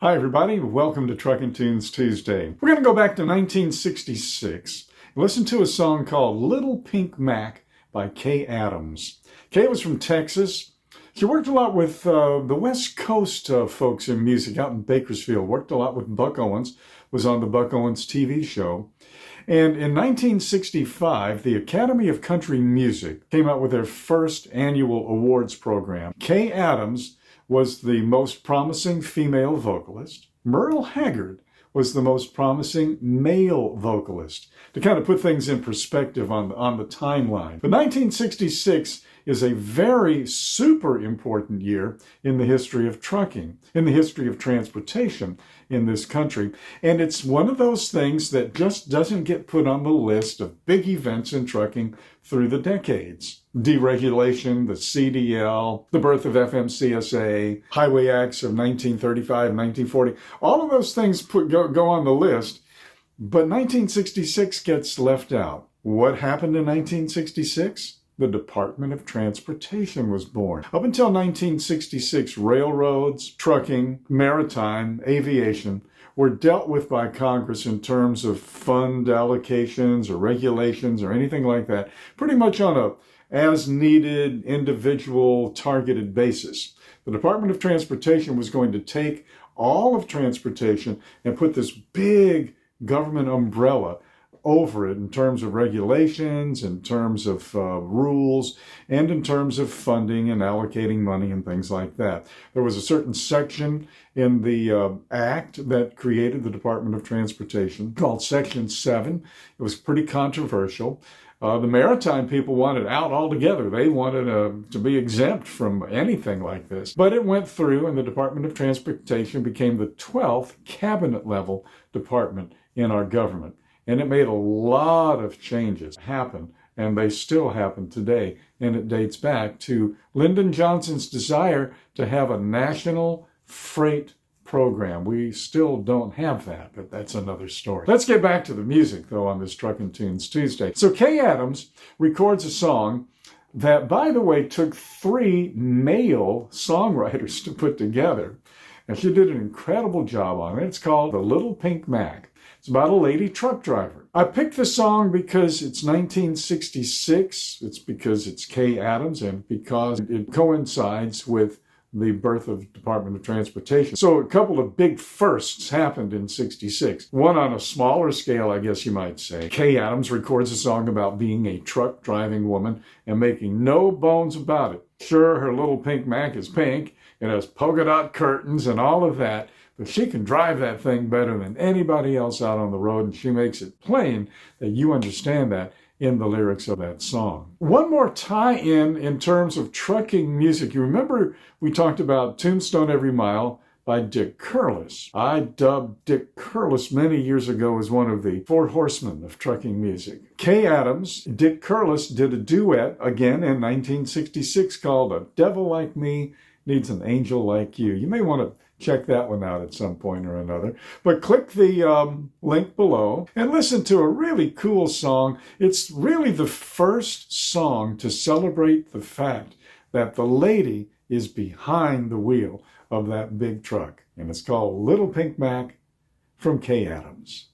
Hi, everybody. Welcome to Truckin' Tunes Tuesday. We're going to go back to 1966 and listen to a song called Little Pink Mack by Kay Adams. Kay was from Texas. She worked a lot with the West Coast folks in music out in Bakersfield. Worked a lot with Buck Owens, was on the Buck Owens TV show. And in 1965, the Academy of Country Music came out with their first annual awards program. Kay Adams was the most promising female vocalist. Merle Haggard was the most promising male vocalist, to kind of put things in perspective on the timeline. But 1966 is a very super important year in the history of trucking, in the history of transportation in this country. And it's one of those things that just doesn't get put on the list of big events in trucking through the decades. Deregulation, the CDL, the birth of FMCSA, Highway Acts of 1935, 1940, all of those things go on the list, but 1966 gets left out. What happened in 1966? The Department of Transportation was born. Up until 1966, railroads, trucking, maritime, aviation were dealt with by Congress in terms of fund allocations or regulations or anything like that, pretty much on a as-needed, individual, targeted basis. The Department of Transportation was going to take all of transportation and put this big government umbrella over it in terms of regulations, in terms of rules, and in terms of funding and allocating money and things like that. There was a certain section in the act that created the Department of Transportation called Section 7. It was pretty controversial. The maritime people wanted out altogether. They wanted to be exempt from anything like this. But it went through, and the Department of Transportation became the 12th cabinet-level department in our government. And it made a lot of changes happen, and they still happen today. And it dates back to Lyndon Johnson's desire to have a national freight program. We still don't have that, but that's another story. Let's get back to the music, though, on this Truckin' Tunes Tuesday. So Kay Adams records a song that, by the way, took 3 male songwriters to put together. And she did an incredible job on it. It's called The Little Pink Mack. It's about a lady truck driver. I picked the song because it's 1966. It's because it's Kay Adams and because it coincides with the birth of the Department of Transportation. So a couple of big firsts happened in 66. One on a smaller scale, I guess you might say. Kay Adams records a song about being a truck driving woman and making no bones about it. Sure, her little pink Mack is pink. It has polka dot curtains and all of that. But she can drive that thing better than anybody else out on the road, and she makes it plain that you understand that in the lyrics of that song. One more tie-in terms of trucking music. You remember we talked about Tombstone Every Mile by Dick Curless. I dubbed Dick Curless many years ago as one of the 4 horsemen of trucking music. Kay Adams, Dick Curless did a duet again in 1966 called A Devil Like Me Needs an Angel Like You. You may want to check that one out at some point or another. But click the link below and listen to a really cool song. It's really the first song to celebrate the fact that the lady is behind the wheel of that big truck. And it's called Little Pink Mack from Kay Adams.